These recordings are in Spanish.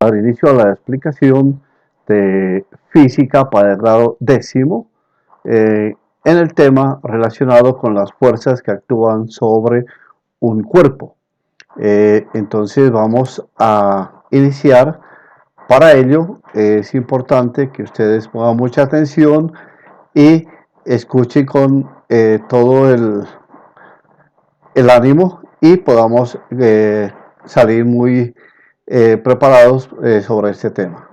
dar inicio a la explicación de física para el grado décimo en el tema relacionado con las fuerzas que actúan sobre un cuerpo. Entonces vamos a iniciar. Para ello es importante que ustedes pongan mucha atención y escuchen con todo el ánimo y podamos salir muy preparados sobre este tema.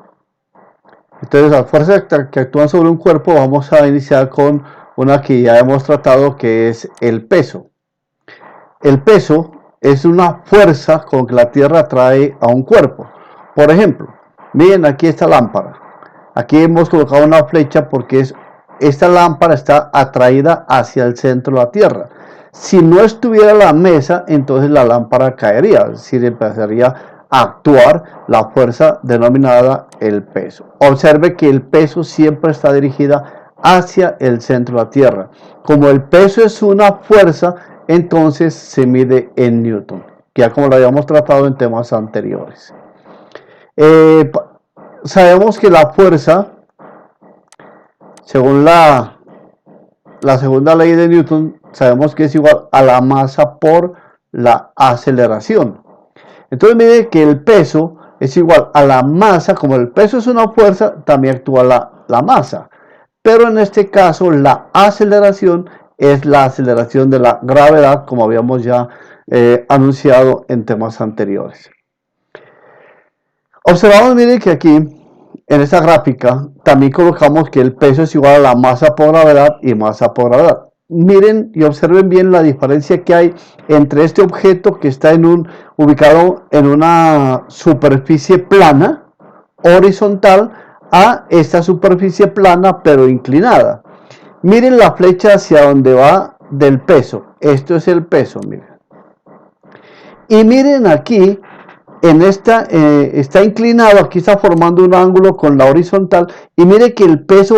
Entonces, las fuerzas que actúan sobre un cuerpo, vamos a iniciar con una que ya hemos tratado, que es el peso. El peso es una fuerza con que la Tierra atrae a un cuerpo. Por ejemplo, miren aquí esta lámpara. Aquí hemos colocado una flecha porque esta lámpara está atraída hacia el centro de la Tierra. Si no estuviera la mesa, entonces la lámpara caería, es decir, empezaría a actuar la fuerza denominada el peso. Observe que el peso siempre está dirigida hacia el centro de la Tierra. Como el peso es una fuerza, entonces se mide en Newton, ya como lo habíamos tratado en temas anteriores. Sabemos que la fuerza, según la segunda ley de Newton, sabemos que es igual a la masa por la aceleración. Entonces mire que el peso es igual a la masa. Como el peso es una fuerza, también actúa la masa. Pero en este caso la aceleración es la aceleración de la gravedad, como habíamos ya anunciado en temas anteriores. Observamos, mire que aquí en esta gráfica también colocamos que el peso es igual a la masa por gravedad y masa por gravedad. Miren y observen bien la diferencia que hay entre este objeto que está ubicado en una superficie plana, horizontal, a esta superficie plana pero inclinada. Miren la flecha hacia donde va del peso. Esto es el peso, miren. Y miren aquí, en esta está inclinado, aquí está formando un ángulo con la horizontal, y mire que el peso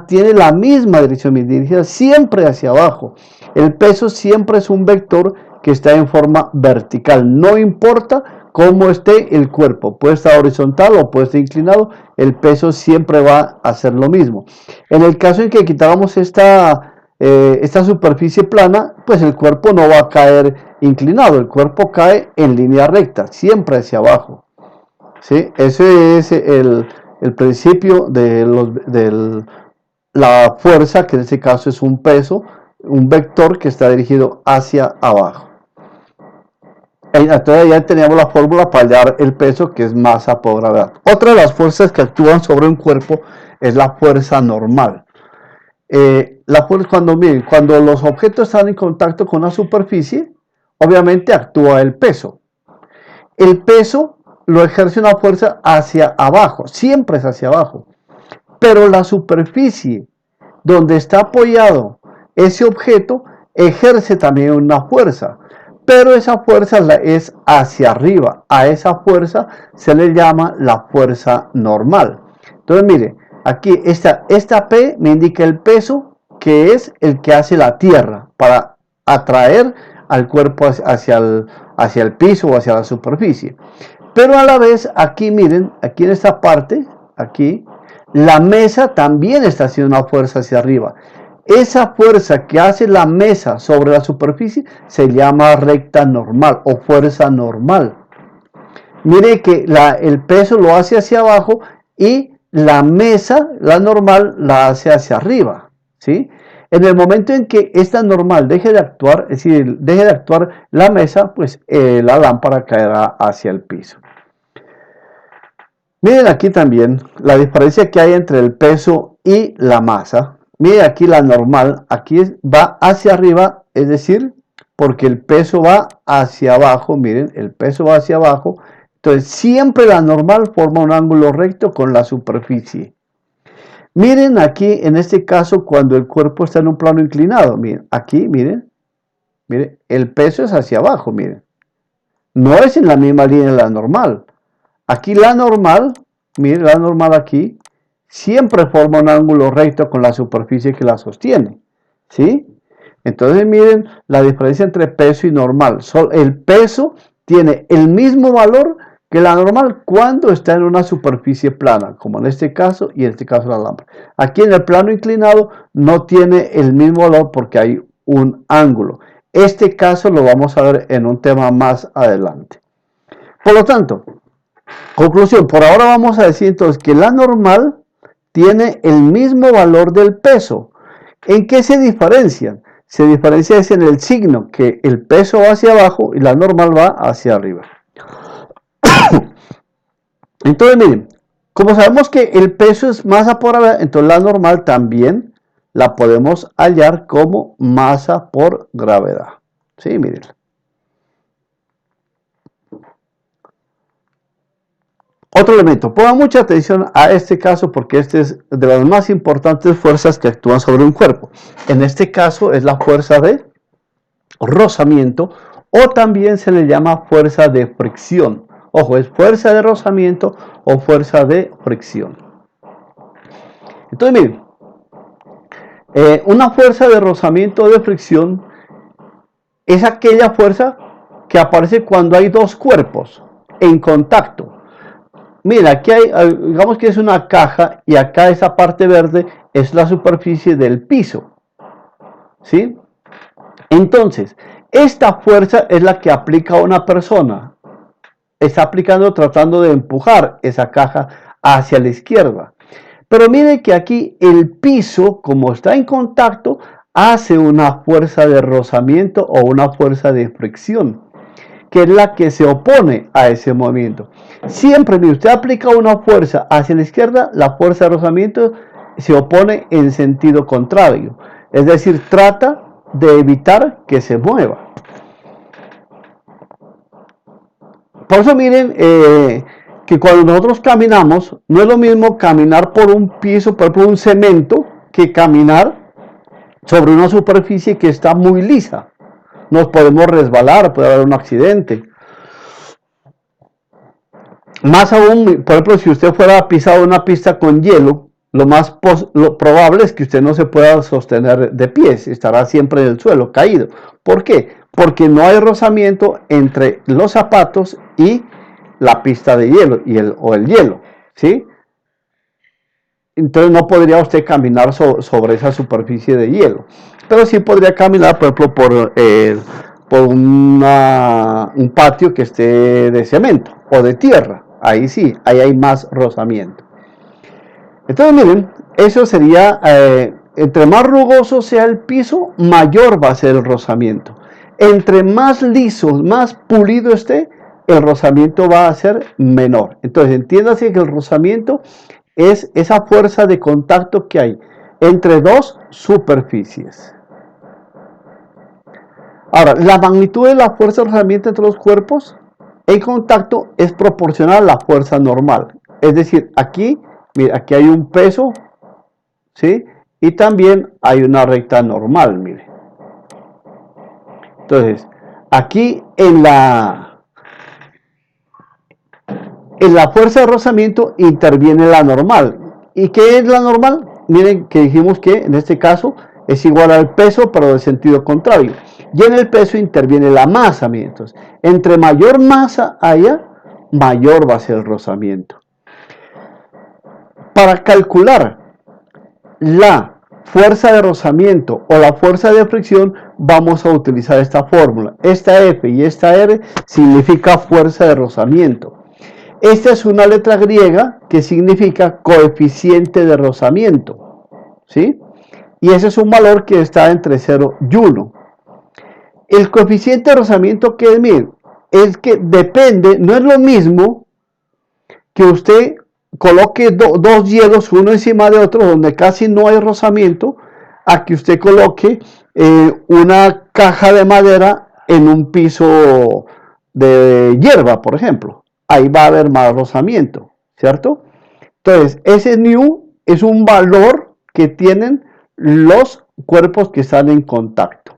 tiene la misma dirección, dirigida siempre hacia abajo. El peso siempre es un vector que está en forma vertical, no importa cómo esté el cuerpo, puede estar horizontal o puede estar inclinado, el peso siempre va a hacer lo mismo. En el caso en que quitáramos esta superficie plana, pues el cuerpo no va a caer inclinado, el cuerpo cae en línea recta, siempre hacia abajo. ¿Sí? Ese es el principio de la fuerza, que en este caso es un peso, un vector que está dirigido hacia abajo. Entonces ya teníamos la fórmula para hallar el peso, que es masa por gravedad. Otra de las fuerzas que actúan sobre un cuerpo es la fuerza normal. La fuerza, cuando los objetos están en contacto con la superficie, obviamente actúa el peso. El peso lo ejerce una fuerza hacia abajo, siempre es hacia abajo. Pero la superficie donde está apoyado ese objeto ejerce también una fuerza. Pero esa fuerza es hacia arriba. A esa fuerza se le llama la fuerza normal. Entonces mire, aquí esta P me indica el peso, que es el que hace la Tierra para atraer al cuerpo hacia el piso o hacia la superficie. Pero a la vez, aquí miren, aquí en esta parte, aquí, la mesa también está haciendo una fuerza hacia arriba. Esa fuerza que hace la mesa sobre la superficie se llama recta normal o fuerza normal. Mire que el peso lo hace hacia abajo y la mesa, la normal, la hace hacia arriba, ¿sí? En el momento en que esta normal deje de actuar, es decir, deje de actuar la mesa, pues la lámpara caerá hacia el piso. Miren aquí también la diferencia que hay entre el peso y la masa. Miren aquí la normal, aquí va hacia arriba, es decir, porque el peso va hacia abajo, miren, el peso va hacia abajo. Entonces siempre la normal forma un ángulo recto con la superficie. Miren aquí, en este caso, cuando el cuerpo está en un plano inclinado, miren, aquí, miren, el peso es hacia abajo, miren. No es en la misma línea de la normal. Aquí la normal, miren, la normal aquí, siempre forma un ángulo recto con la superficie que la sostiene, ¿sí? Entonces miren la diferencia entre peso y normal. El peso tiene el mismo valor que la normal cuando está en una superficie plana, como en este caso y en este caso la lámpara. Aquí en el plano inclinado no tiene el mismo valor porque hay un ángulo. Este caso lo vamos a ver en un tema más adelante. Por lo tanto, conclusión, por ahora vamos a decir entonces que la normal tiene el mismo valor del peso. ¿En qué se diferencian? Se diferencia es en el signo, que el peso va hacia abajo y la normal va hacia arriba. Entonces, miren, como sabemos que el peso es masa por gravedad, entonces la normal también la podemos hallar como masa por gravedad. Sí, miren. Otro elemento, pongan mucha atención a este caso porque este es de las más importantes fuerzas que actúan sobre un cuerpo. En este caso es la fuerza de rozamiento o también se le llama fuerza de fricción. Ojo, es fuerza de rozamiento o fuerza de fricción. Entonces miren, una fuerza de rozamiento o de fricción es aquella fuerza que aparece cuando hay dos cuerpos en contacto. Mira, aquí hay, digamos que es una caja y acá esa parte verde es la superficie del piso. ¿Sí? Entonces, esta fuerza es la que aplica una persona. Está aplicando, tratando de empujar esa caja hacia la izquierda. Pero mire que aquí el piso, como está en contacto, hace una fuerza de rozamiento o una fuerza de fricción, que es la que se opone a ese movimiento. Siempre que usted aplica una fuerza hacia la izquierda, la fuerza de rozamiento se opone en sentido contrario. Es decir, trata de evitar que se mueva. Por eso miren que cuando nosotros caminamos, no es lo mismo caminar por un piso, por un cemento, que caminar sobre una superficie que está muy lisa. Nos podemos resbalar, puede haber un accidente. Más aún, por ejemplo, si usted fuera a pisar una pista con hielo, lo probable es que usted no se pueda sostener de pies, estará siempre en el suelo, caído. ¿Por qué? Porque no hay rozamiento entre los zapatos y la pista de hielo o el hielo, ¿sí? Entonces no podría usted caminar sobre esa superficie de hielo, pero sí podría caminar, por ejemplo, por un patio que esté de cemento o de tierra. Ahí sí, ahí hay más rozamiento. Entonces miren, eso sería, entre más rugoso sea el piso, mayor va a ser el rozamiento. Entre más liso, más pulido esté, el rozamiento va a ser menor. Entonces entiéndase que el rozamiento es esa fuerza de contacto que hay entre dos superficies. Ahora, la magnitud de la fuerza de rozamiento entre los cuerpos en contacto es proporcional a la fuerza normal. Es decir, aquí, mira, aquí hay un peso, ¿sí? Y también hay una recta normal, mire. Entonces, aquí en la fuerza de rozamiento interviene la normal. ¿Y qué es la normal? Miren que dijimos que en este caso es igual al peso, pero de sentido contrario. Y en el peso interviene la masa. Entonces, entre mayor masa haya, mayor va a ser el rozamiento. Para calcular la fuerza de rozamiento o la fuerza de fricción, vamos a utilizar esta fórmula. Esta F y esta R significa fuerza de rozamiento. Esta es una letra griega que significa coeficiente de rozamiento, ¿sí? Y ese es un valor que está entre 0 y 1. El coeficiente de rozamiento que es, miren, es que depende, no es lo mismo que usted coloque dos hielos uno encima de otro donde casi no hay rozamiento, a que usted coloque una caja de madera en un piso de hierba, por ejemplo. Ahí va a haber más rozamiento, ¿cierto? Entonces, ese nu es un valor que tienen los cuerpos que están en contacto.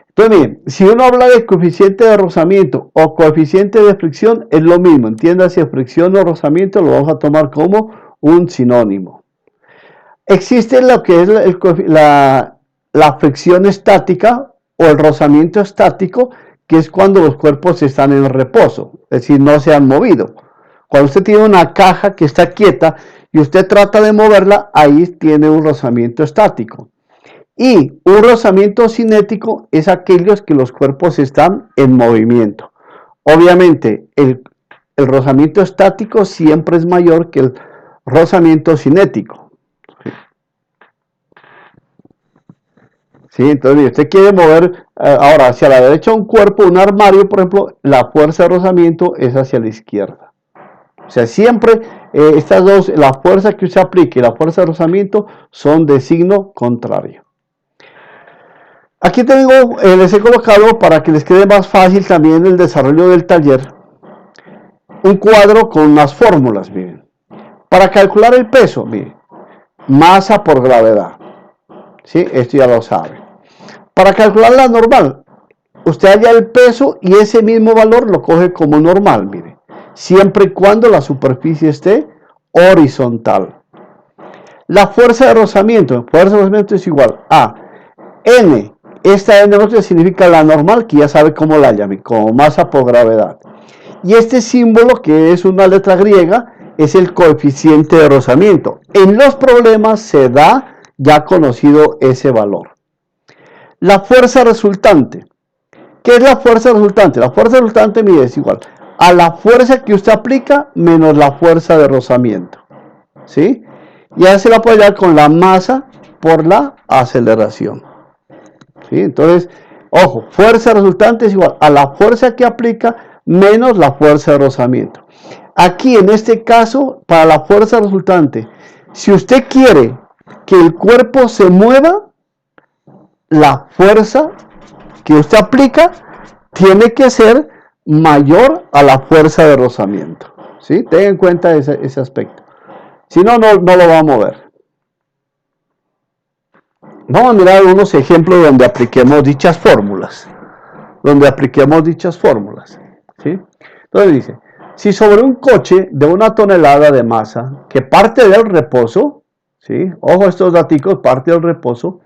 Entonces, miren, si uno habla de coeficiente de rozamiento o coeficiente de fricción, es lo mismo. Entiéndase, fricción o rozamiento lo vamos a tomar como un sinónimo. Existe lo que es la fricción estática o el rozamiento estático, que es cuando los cuerpos están en reposo, es decir, no se han movido. Cuando usted tiene una caja que está quieta y usted trata de moverla, ahí tiene un rozamiento estático. Y un rozamiento cinético es aquellos que los cuerpos están en movimiento. Obviamente, el rozamiento estático siempre es mayor que el rozamiento cinético. ¿Sí? Entonces, si usted quiere mover ahora hacia la derecha un cuerpo, un armario, por ejemplo, la fuerza de rozamiento es hacia la izquierda. O sea, siempre estas dos, la fuerza que usted aplique y la fuerza de rozamiento son de signo contrario. Aquí tengo, les he colocado para que les quede más fácil también el desarrollo del taller, un cuadro con unas fórmulas, miren. Para calcular el peso, miren, masa por gravedad. ¿Sí? Esto ya lo sabe. Para calcular la normal, usted halla el peso y ese mismo valor lo coge como normal, mire, siempre y cuando la superficie esté horizontal. La fuerza de rozamiento es igual a N. Esta N significa la normal, que ya sabe cómo la llame, como masa por gravedad. Y este símbolo, que es una letra griega, es el coeficiente de rozamiento. En los problemas se da ya conocido ese valor. La fuerza resultante. ¿Qué es la fuerza resultante? La fuerza resultante mide es igual a la fuerza que usted aplica menos la fuerza de rozamiento. ¿Sí? Y ahora se la puede hallar con la masa por la aceleración. ¿Sí? Entonces, ojo, fuerza resultante es igual a la fuerza que aplica menos la fuerza de rozamiento. Aquí, en este caso, para la fuerza resultante, si usted quiere que el cuerpo se mueva, la fuerza que usted aplica tiene que ser mayor a la fuerza de rozamiento. ¿Sí? Tenga en cuenta ese aspecto. Si no, no lo va a mover. Vamos a mirar unos ejemplos donde apliquemos dichas fórmulas. ¿Sí? Entonces dice, si sobre un coche de 1 tonelada de masa que parte del reposo, ¿sí? Ojo estos datos, parte del reposo,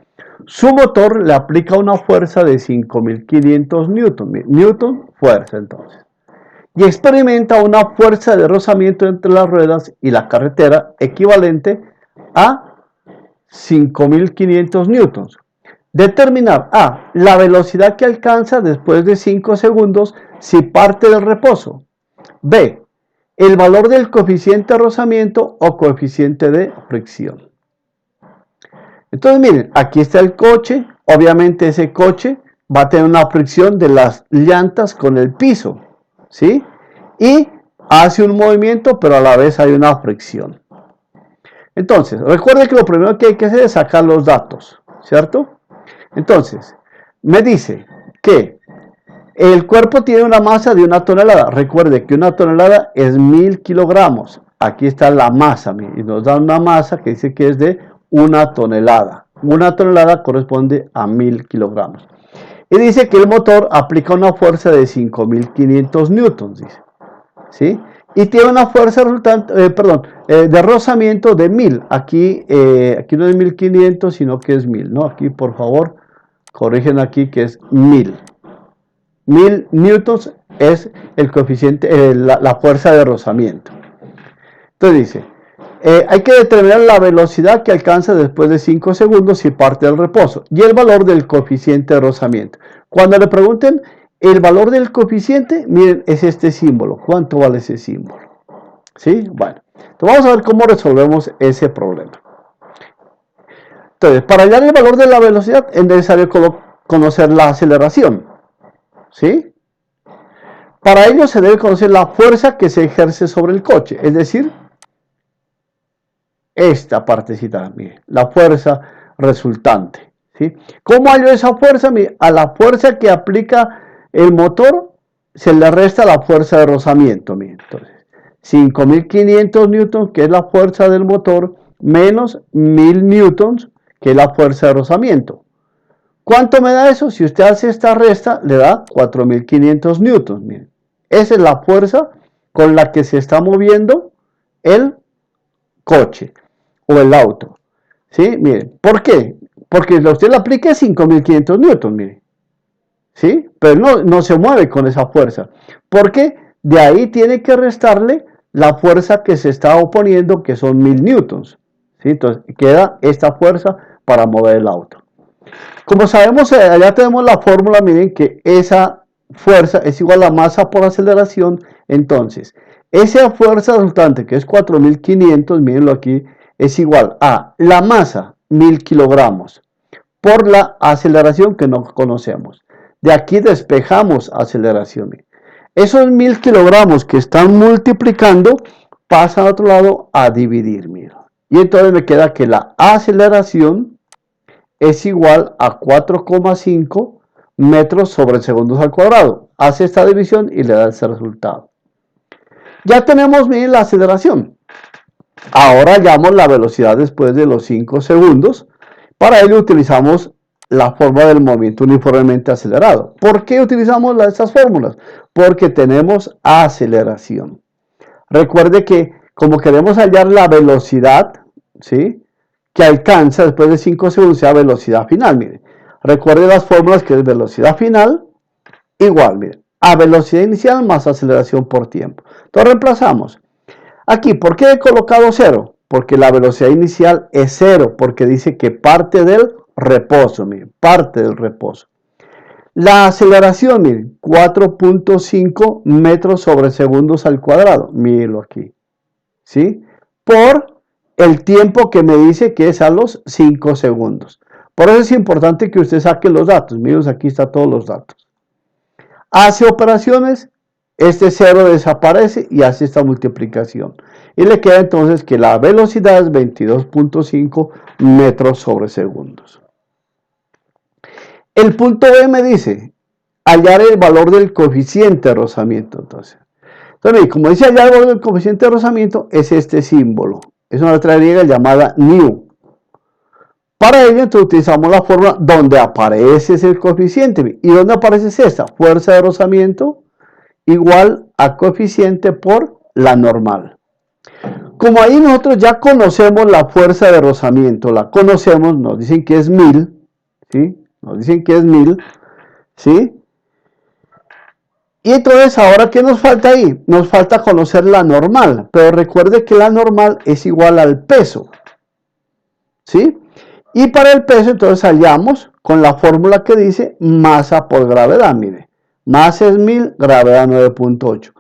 su motor le aplica una fuerza de 5.500 newton. Newton, fuerza entonces. Y experimenta una fuerza de rozamiento entre las ruedas y la carretera equivalente a 5.500 newtons. Determinar A. La velocidad que alcanza después de 5 segundos si parte del reposo. B. El valor del coeficiente de rozamiento o coeficiente de fricción. Entonces miren, aquí está el coche. Obviamente ese coche va a tener una fricción de las llantas con el piso. ¿Sí? Y hace un movimiento, pero a la vez hay una fricción. Entonces, recuerde que lo primero que hay que hacer es sacar los datos, ¿cierto? Entonces, me dice que el cuerpo tiene una masa de 1 tonelada. Recuerde que 1 tonelada es 1.000 kilogramos. Aquí está la masa, y nos da una masa que dice que es de 1 tonelada. 1 tonelada corresponde a 1.000 kilogramos. Y dice que el motor aplica una fuerza de 5.500 newtons, dice. ¿Sí? Y tiene una fuerza resultante, de rozamiento de 1.000. Aquí no es 1.500, sino que es 1.000, ¿no? Aquí, por favor, corrigen aquí que es 1.000. 1.000 newtons es el coeficiente, la fuerza de rozamiento. Entonces dice, hay que determinar la velocidad que alcanza después de 5 segundos si parte del reposo y el valor del coeficiente de rozamiento. Cuando le pregunten el valor del coeficiente, miren, es este símbolo. ¿Cuánto vale ese símbolo? ¿Sí? Bueno, entonces vamos a ver cómo resolvemos ese problema. Entonces, para hallar el valor de la velocidad es necesario conocer la aceleración. ¿Sí? Para ello se debe conocer la fuerza que se ejerce sobre el coche, es decir, esta partecita, mire, la fuerza resultante. ¿Sí? ¿Cómo hallo esa fuerza? Mire, a la fuerza que aplica el motor se le resta la fuerza de rozamiento. Mire, entonces, 5.500 newtons, que es la fuerza del motor, menos 1.000 newtons, que es la fuerza de rozamiento. ¿Cuánto me da eso? Si usted hace esta resta, le da 4.500 newtons. Miren, esa es la fuerza con la que se está moviendo el coche o el auto. ¿Sí? Miren, ¿por qué? Porque usted le aplica 5.500 newtons, miren. ¿sí? Pero no se mueve con esa fuerza, porque de ahí tiene que restarle la fuerza que se está oponiendo, que son 1000 newtons, ¿sí? Entonces queda esta fuerza para mover el auto. Como sabemos, allá tenemos la fórmula, miren que esa fuerza es igual a masa por aceleración, entonces esa fuerza resultante, que es 4500, mírenlo aquí, es igual a la masa, 1000 kilogramos, por la aceleración que no conocemos. De aquí despejamos aceleración. Esos 1000 kilogramos que están multiplicando pasan a otro lado a dividir. Mira. Y entonces me queda que la aceleración es igual a 4,5 metros sobre segundos al cuadrado. Hace esta división y le da ese resultado. Ya tenemos, miren, la aceleración. Ahora hallamos la velocidad después de los 5 segundos. Para ello utilizamos la forma del movimiento uniformemente acelerado. ¿Por qué utilizamos estas fórmulas? Porque tenemos aceleración. Recuerde que como queremos hallar la velocidad, ¿sí?, que alcanza después de 5 segundos, sea velocidad final. Mire, recuerde las fórmulas, que es velocidad final igual, mire, a velocidad inicial más aceleración por tiempo. Entonces reemplazamos. Aquí, ¿por qué he colocado 0? Porque la velocidad inicial es 0, porque dice que parte del reposo, miren, parte del reposo. La aceleración, miren, 4.5 metros sobre segundos al cuadrado, mírenlo aquí, ¿sí? Por el tiempo que me dice que es a los 5 segundos. Por eso es importante que usted saque los datos, miren, aquí están todos los datos. Hace operaciones, este 0 desaparece y hace esta multiplicación. Y le queda entonces que la velocidad es 22.5 metros sobre segundos. El punto B me dice hallar el valor del coeficiente de rozamiento. Entonces, como dice hallar el valor del coeficiente de rozamiento, es este símbolo. Es una letra griega llamada nu. Para ello, entonces utilizamos la fórmula donde aparece el coeficiente. ¿Y dónde aparece esta? Fuerza de rozamiento igual a coeficiente por la normal. Como ahí nosotros ya conocemos la fuerza de rozamiento, la conocemos, nos dicen que es 1000, ¿sí? Nos dicen que es 1000, ¿sí? Y entonces, ¿ahora qué nos falta ahí? Nos falta conocer la normal, pero recuerde que la normal es igual al peso, ¿sí? Y para el peso, entonces hallamos con la fórmula que dice masa por gravedad, mire. Masa es 1000, gravedad 9.8.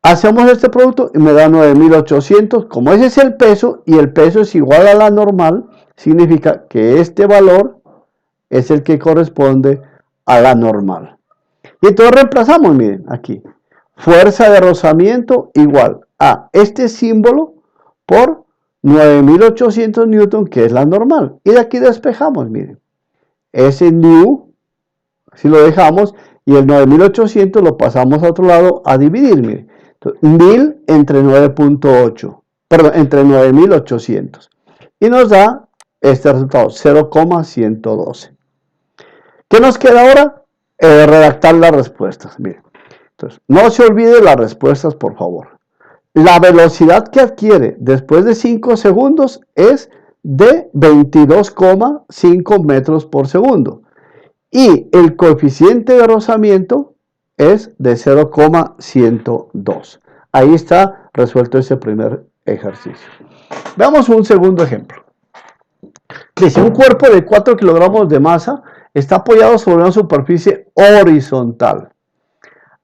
Hacemos este producto y me da 9800. Como ese es el peso y el peso es igual a la normal, significa que este valor es el que corresponde a la normal. Y entonces reemplazamos, miren, aquí. Fuerza de rozamiento igual a este símbolo por 9800 newton, que es la normal. Y de aquí despejamos, miren. Ese nu, si lo dejamos, y el 9800 lo pasamos a otro lado a dividir, miren. Entonces, 1000 entre 9.8, perdón, entre 9800. Y nos da este resultado, 0,112. ¿Qué nos queda ahora? Redactar las respuestas. Miren. Entonces, no se olvide las respuestas, por favor. La velocidad que adquiere después de 5 segundos es de 22,5 metros por segundo. Y el coeficiente de rozamiento es de 0,102. Ahí está resuelto ese primer ejercicio. Veamos un segundo ejemplo. Que si un cuerpo de 4 kilogramos de masa está apoyado sobre una superficie horizontal,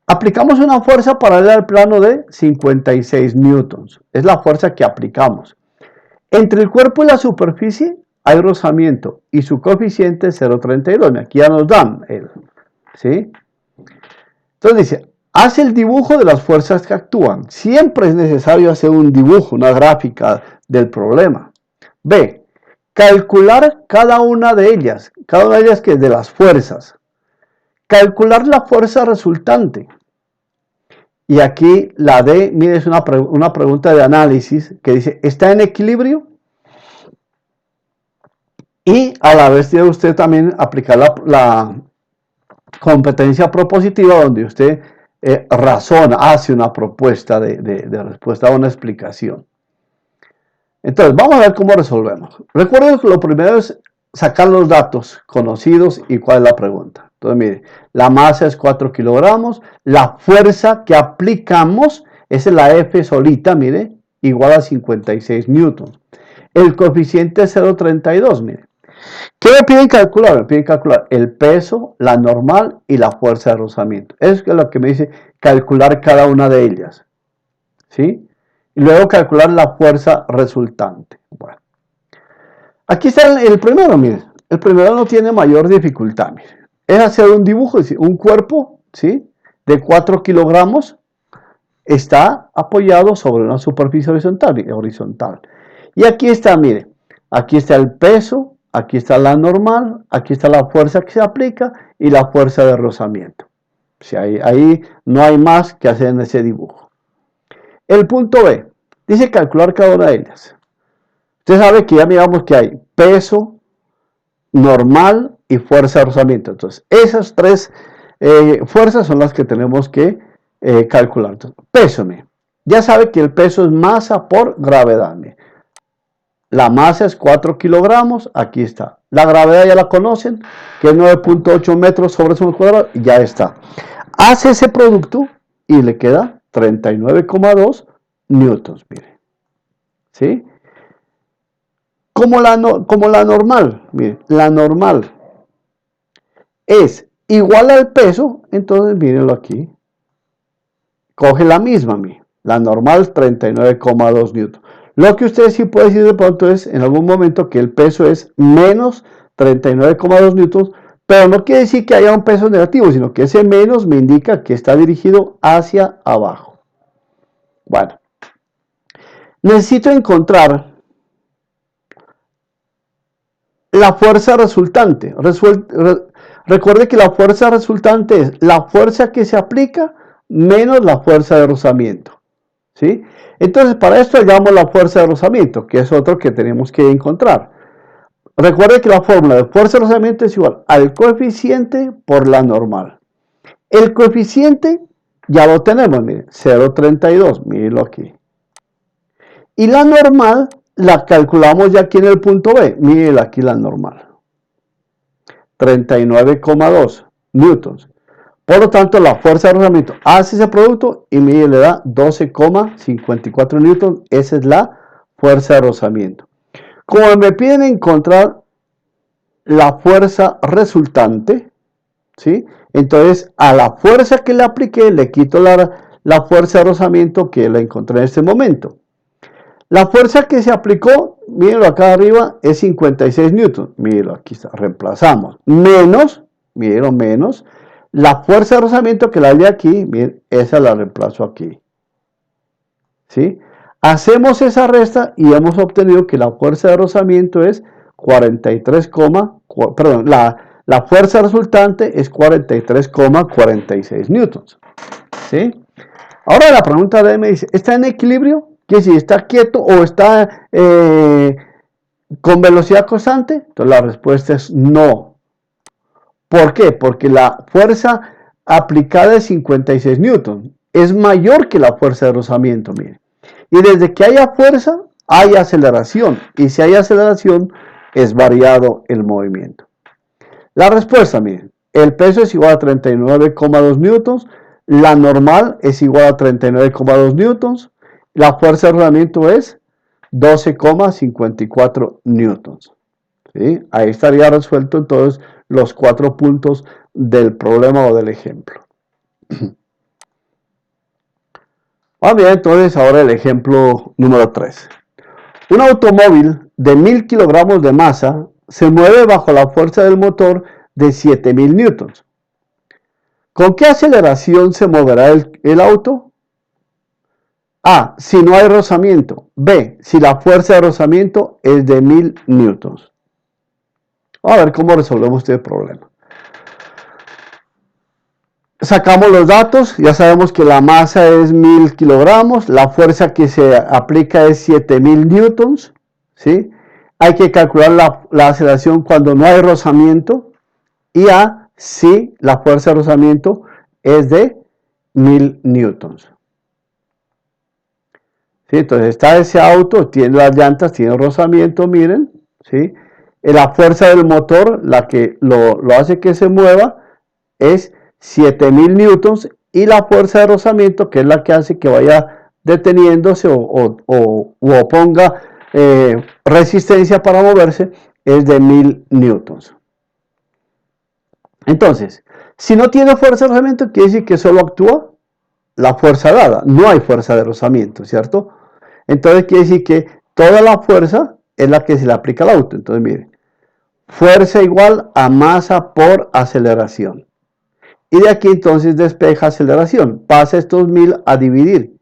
aplicamos una fuerza paralela al plano de 56 newtons. Es la fuerza que aplicamos. Entre el cuerpo y la superficie hay rozamiento y su coeficiente es 0,32. Aquí ya nos dan el, ¿sí? Entonces dice, hace el dibujo de las fuerzas que actúan. Siempre es necesario hacer un dibujo, una gráfica del problema. B, calcular cada una de ellas que es de las fuerzas. Calcular la fuerza resultante. Y aquí la D, mire, es una pregunta de análisis que dice, ¿está en equilibrio? Y a la vez tiene usted también aplicar la competencia propositiva, donde usted razona, hace una propuesta de respuesta a una explicación. Entonces, vamos a ver cómo resolvemos. Recuerden que lo primero es sacar los datos conocidos y cuál es la pregunta. Entonces, mire, la masa es 4 kilogramos, la fuerza que aplicamos, esa es la F solita, mire, igual a 56 newtons. El coeficiente es 0,32, mire. ¿Qué me piden calcular? Me piden calcular el peso, la normal y la fuerza de rozamiento. Eso es lo que me dice calcular cada una de ellas. ¿Sí? Y luego calcular la fuerza resultante. Bueno. Aquí está el primero, mire. El primero no tiene mayor dificultad, mire. Es hacer un dibujo, un cuerpo, ¿sí? De 4 kilogramos. Está apoyado sobre una superficie horizontal. Y aquí está, mire. Aquí está el peso. Aquí está la normal, aquí está la fuerza que se aplica y la fuerza de rozamiento. O sea, ahí no hay más que hacer en ese dibujo. El punto B, dice calcular cada una de ellas. Usted sabe que ya miramos que hay peso, normal y fuerza de rozamiento. Entonces, esas tres fuerzas son las que tenemos que calcular. Entonces, peso, ya sabe que el peso es masa por gravedad. La masa es 4 kilogramos, aquí está. La gravedad ya la conocen, que es 9.8 metros sobre segundo cuadrado, y ya está. Hace ese producto y le queda 39,2 newtons, mire. ¿Sí? Como la normal, mire, la normal es igual al peso, entonces mírenlo aquí. Coge la misma, mire. La normal es 39,2 newtons. Lo que usted sí puede decir de pronto es en algún momento que el peso es menos 39,2 newtons, pero no quiere decir que haya un peso negativo, sino que ese menos me indica que está dirigido hacia abajo. Bueno, necesito encontrar la fuerza resultante. Recuerde que la fuerza resultante es la fuerza que se aplica menos la fuerza de rozamiento. ¿Sí? Entonces, para esto hallamos la fuerza de rozamiento, que es otro que tenemos que encontrar. Recuerde que la fórmula de fuerza de rozamiento es igual al coeficiente por la normal. El coeficiente ya lo tenemos, mire, 0,32, mírenlo aquí. Y la normal la calculamos ya aquí en el punto B, mírenlo aquí la normal. 39,2 newtons. Por lo tanto, la fuerza de rozamiento hace ese producto y mire, le da 12,54 newtons. Esa es la fuerza de rozamiento. Como me piden encontrar la fuerza resultante, ¿sí? Entonces, a la fuerza que le apliqué, le quito la fuerza de rozamiento que la encontré en este momento. La fuerza que se aplicó, mírenlo acá arriba, es 56 newtons. Mírenlo, aquí está, reemplazamos. Menos, mírenlo, menos. La fuerza de rozamiento que la hay aquí, miren, esa la reemplazo aquí. ¿Sí? Hacemos esa resta y hemos obtenido que la fuerza de rozamiento es 43, perdón, la fuerza resultante es 43,46 newtons. ¿Sí? Ahora la pregunta de me dice, ¿está en equilibrio? Que si está quieto o está con velocidad constante. Entonces la respuesta es no. ¿Por qué? Porque la fuerza aplicada es 56 newtons. Es mayor que la fuerza de rozamiento, mire. Y desde que haya fuerza, hay aceleración. Y si hay aceleración, es variado el movimiento. La respuesta, miren. El peso es igual a 39,2 newtons. La normal es igual a 39,2 newtons. La fuerza de rozamiento es 12,54 newtons. ¿Sí? Ahí estaría resuelto entonces los 4 puntos del problema o del ejemplo. Vamos bien, entonces ahora el ejemplo número 3. Un automóvil de 1000 kilogramos de masa se mueve bajo la fuerza del motor de 7000 newtons. ¿Con qué aceleración se moverá el auto? A. Si no hay rozamiento. B. Si la fuerza de rozamiento es de 1000 newtons. Vamos a ver cómo resolvemos este problema. Sacamos los datos, ya sabemos que la masa es 1000 kilogramos, la fuerza que se aplica es 7000 newtons, ¿sí? Hay que calcular la aceleración cuando no hay rozamiento y A, si la fuerza de rozamiento es de 1000 newtons. ¿Sí? Entonces está ese auto, tiene las llantas, tiene rozamiento, miren, ¿sí? La fuerza del motor, la que lo hace que se mueva, es 7000 newtons y la fuerza de rozamiento, que es la que hace que vaya deteniéndose o oponga resistencia para moverse, es de 1000 newtons. Entonces, si no tiene fuerza de rozamiento, quiere decir que solo actúa la fuerza dada, no hay fuerza de rozamiento, ¿cierto? Entonces quiere decir que toda la fuerza es la que se le aplica al auto. Entonces, mire, fuerza igual a masa por aceleración. Y de aquí entonces despeja aceleración. Pasa estos 1000 a dividir.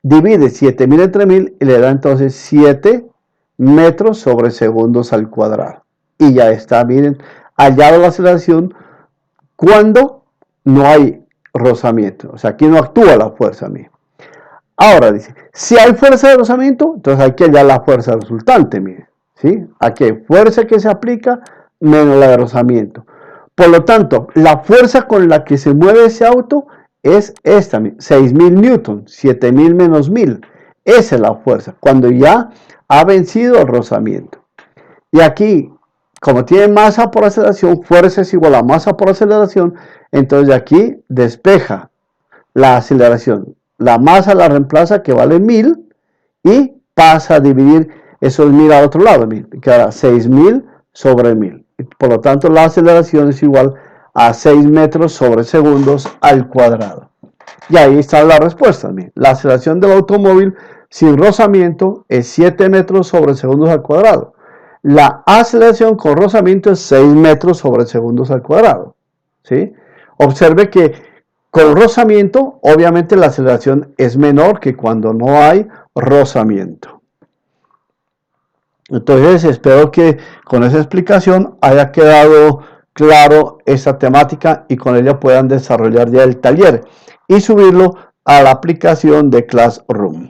Divide 7000 entre 1000 y le da entonces 7 metros sobre segundos al cuadrado. Y ya está, miren, hallado la aceleración cuando no hay rozamiento. O sea, aquí no actúa la fuerza mía. Ahora dice, si hay fuerza de rozamiento, entonces hay que hallar la fuerza resultante, miren. ¿Sí? Aquí fuerza que se aplica menos la de rozamiento. Por lo tanto, la fuerza con la que se mueve ese auto es esta, 6000 newtons, 7000 menos 1000. Esa es la fuerza, cuando ya ha vencido el rozamiento. Y aquí, como tiene masa por aceleración, fuerza es igual a masa por aceleración, entonces de aquí despeja la aceleración. La masa la reemplaza, que vale 1000, y pasa a dividir esos 1000 al otro lado, queda 6000 sobre 1000. Por lo tanto, la aceleración es igual a 6 metros sobre segundos al cuadrado. Y ahí está la respuesta. La aceleración del automóvil sin rozamiento es 7 metros sobre segundos al cuadrado. La aceleración con rozamiento es 6 metros sobre segundos al cuadrado. ¿Sí? Observe que con rozamiento, obviamente la aceleración es menor que cuando no hay rozamiento. Entonces, espero que con esa explicación haya quedado claro esta temática y con ella puedan desarrollar ya el taller y subirlo a la aplicación de Classroom.